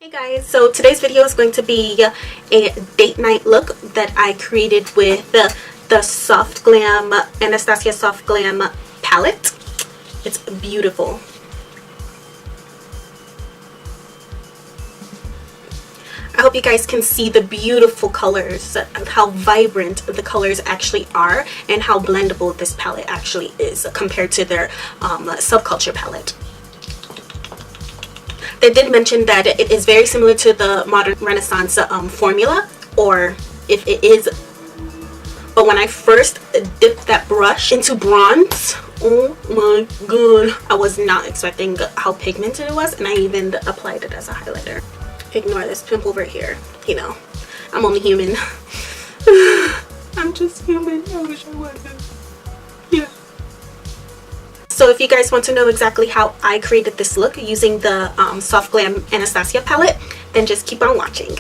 Hey guys, so today's video is going to be a date night look that I created with the Soft Glam, Anastasia Soft Glam palette. It's beautiful. I hope you guys can see the beautiful colors, how vibrant the colors actually are, and how blendable this palette actually is compared to their Subculture palette. They did mention that it is very similar to the Modern Renaissance formula, or if it is, but when I first dipped that brush into bronze, oh my god, I was not expecting how pigmented it was, and I even applied it as a highlighter. Ignore this pimple right here, you know, I'm only human. I'm just human. I wish I wasn't. Yeah. So if you guys want to know exactly how I created this look using the Soft Glam Anastasia palette, then just keep on watching.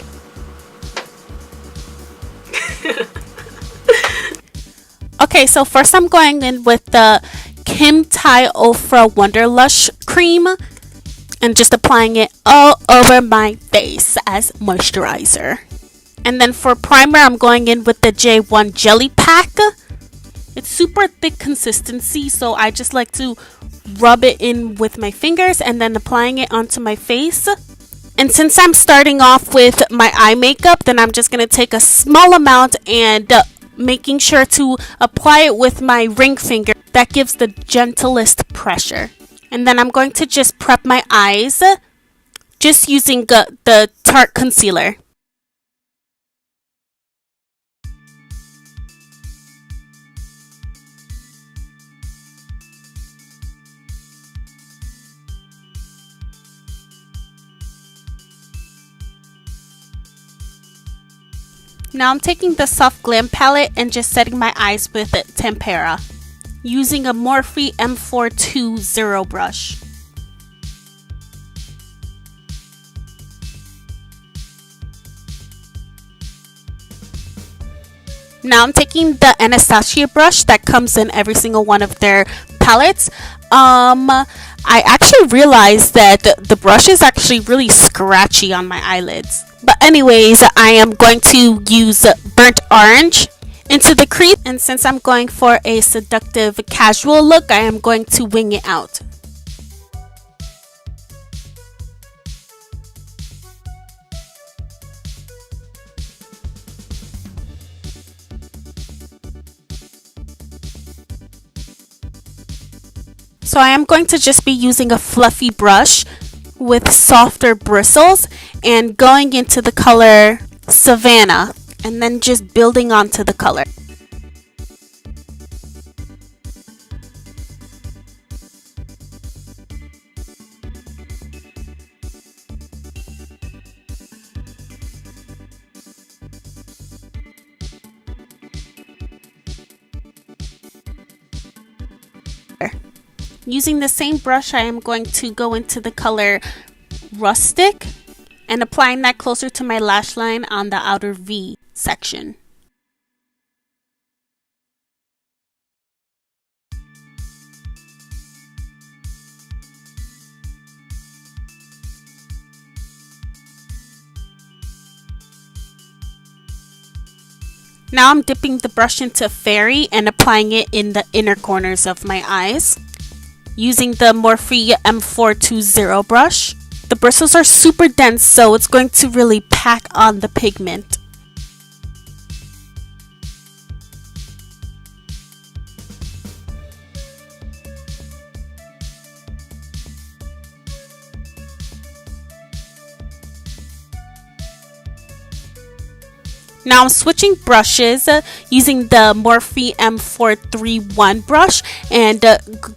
Okay, so first I'm going in with the Kim Tai Ofra Wonderlush cream and just applying it all over my face as moisturizer. And then for primer, I'm going in with the J.One Jelly Pack. It's super thick consistency, so I just like to rub it in with my fingers and then applying it onto my face. And since I'm starting off with my eye makeup, then I'm just going to take a small amount and making sure to apply it with my ring finger. That gives the gentlest pressure. And then I'm going to just prep my eyes just using the Tarte Concealer. Now I'm taking the Soft Glam palette and just setting my eyes with Tempera using a Morphe M420 brush. Now I'm taking the Anastasia brush that comes in every single one of their palettes. I actually realized that the brush is actually really scratchy on my eyelids. But anyways, I am going to use Burnt Orange into the crease, and since I'm going for a seductive casual look, I am going to wing it out. So I am going to just be using a fluffy brush with softer bristles and going into the color Savannah and then just building onto the color. Using the same brush, I am going to go into the color Rustic and applying that closer to my lash line on the outer V section. Now I'm dipping the brush into Fairy and applying it in the inner corners of my eyes using the Morphe M420 brush. The bristles are super dense, so it's going to really pack on the pigment. Now I'm switching brushes using the Morphe M431 brush and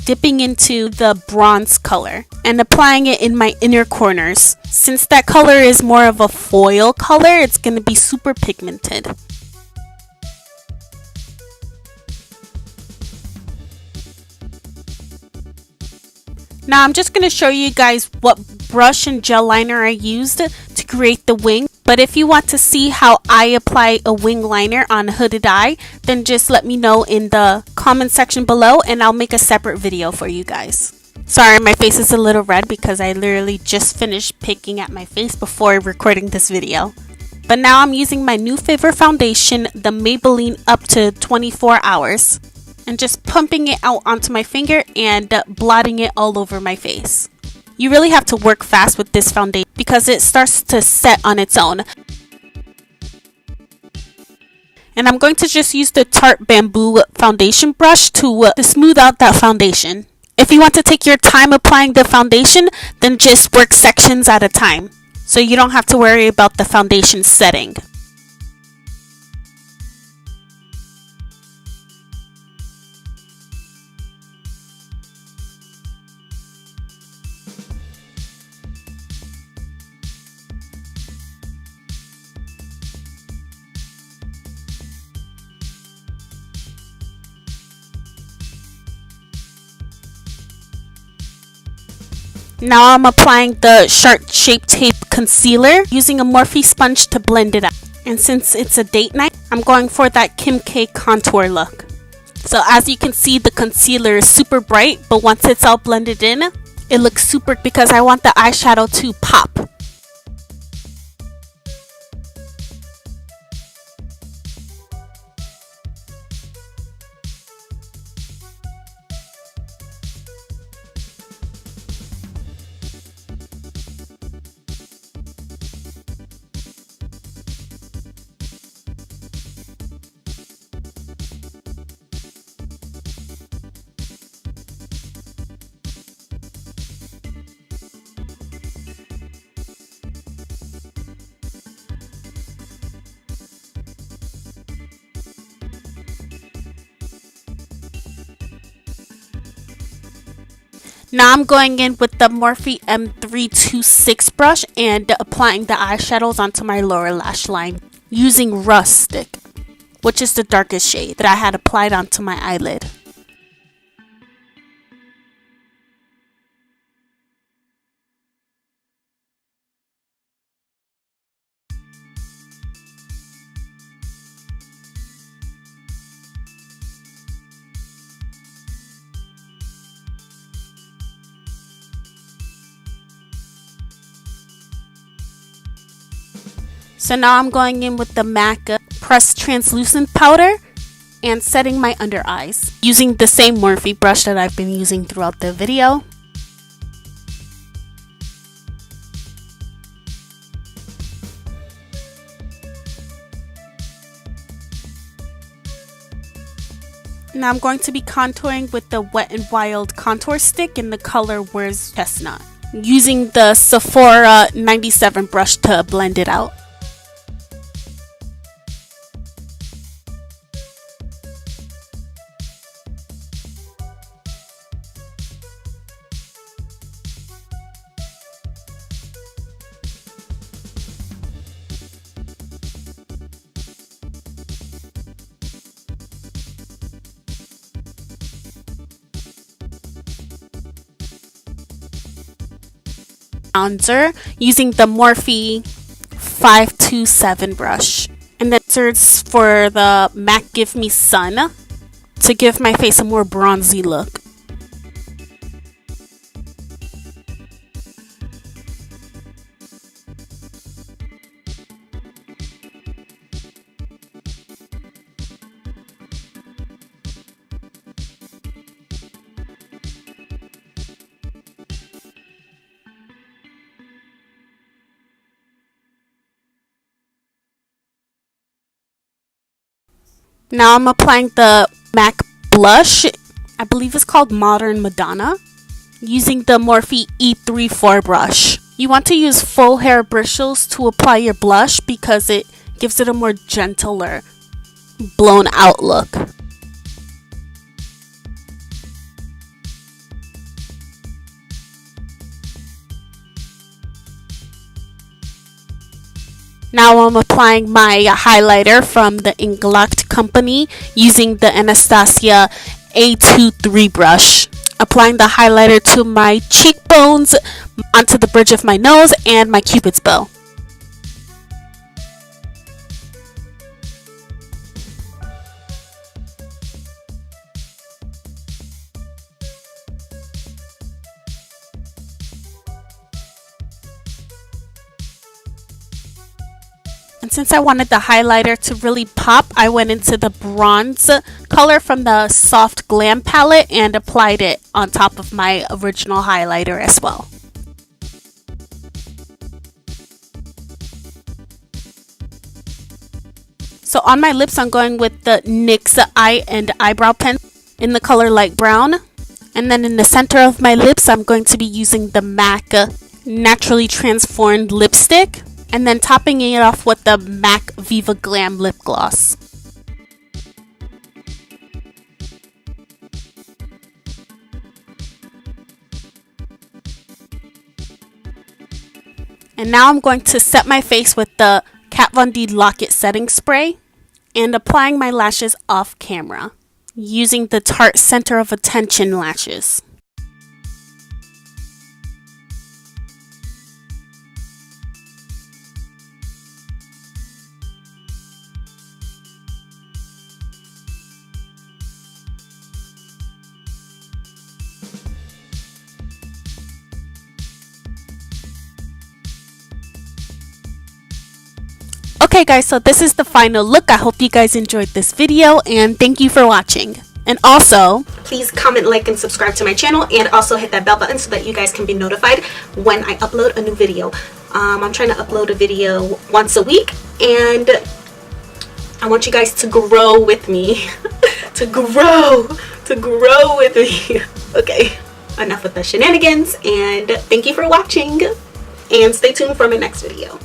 dipping into the bronze color and applying it in my inner corners. Since that color is more of a foil color, it's going to be super pigmented. Now I'm just going to show you guys what brush and gel liner I used to create the wing. But if you want to see how I apply a wing liner on a hooded eye, then just let me know in the comment section below and I'll make a separate video for you guys. Sorry, my face is a little red because I literally just finished picking at my face before recording this video. But now I'm using my new favorite foundation, the Maybelline Up to 24 Hours. And just pumping it out onto my finger and blotting it all over my face. You really have to work fast with this foundation because it starts to set on its own. And I'm going to just use the Tarte Bamboo foundation brush to smooth out that foundation. If you want to take your time applying the foundation, then just work sections at a time, so you don't have to worry about the foundation setting. Now I'm applying the Sharp Shape Tape Concealer using a Morphe sponge to blend it out. And since it's a date night, I'm going for that Kim K contour look. So as you can see, the concealer is super bright, but once it's all blended in, it looks super because I want the eyeshadow to pop. Now I'm going in with the Morphe M326 brush and applying the eyeshadows onto my lower lash line using Rustic, which is the darkest shade that I had applied onto my eyelid. So now I'm going in with the MAC Pressed Translucent Powder and setting my under eyes using the same Morphe brush that I've been using throughout the video. Now I'm going to be contouring with the Wet n Wild contour stick in the color Where's Chestnut, using the Sephora 97 brush to blend it out. Bronzer using the Morphe 527 brush, and then search for the MAC Give Me Sun to give my face a more bronzy look. Now I'm applying the MAC blush, I believe it's called Modern Madonna, using the Morphe E34 brush. You want to use full hair bristles to apply your blush because it gives it a more gentler, blown out look. Now I'm applying my highlighter from the Inglot company using the Anastasia A23 brush. Applying the highlighter to my cheekbones, onto the bridge of my nose, and my cupid's bow. And since I wanted the highlighter to really pop, I went into the bronze color from the soft Glam palette and applied it on top of my original highlighter as well. So on my lips, I'm going with the NYX eye and eyebrow pen in the color light brown. And then in the center of my lips, I'm going to be using the MAC Naturally Transformed lipstick. And then topping it off with the MAC Viva Glam lip gloss. And now I'm going to set my face with the Kat Von D Lock-It setting spray and applying my lashes off camera using the Tarte Center of Attention lashes. Okay guys, so this is the final look. I hope you guys enjoyed this video and thank you for watching. And also, please comment, like, and subscribe to my channel, and also hit that bell button so that you guys can be notified when I upload a new video. I'm trying to upload a video once a week, and I want you guys to grow with me. to grow with me. Okay, enough with the shenanigans, and thank you for watching, and stay tuned for my next video.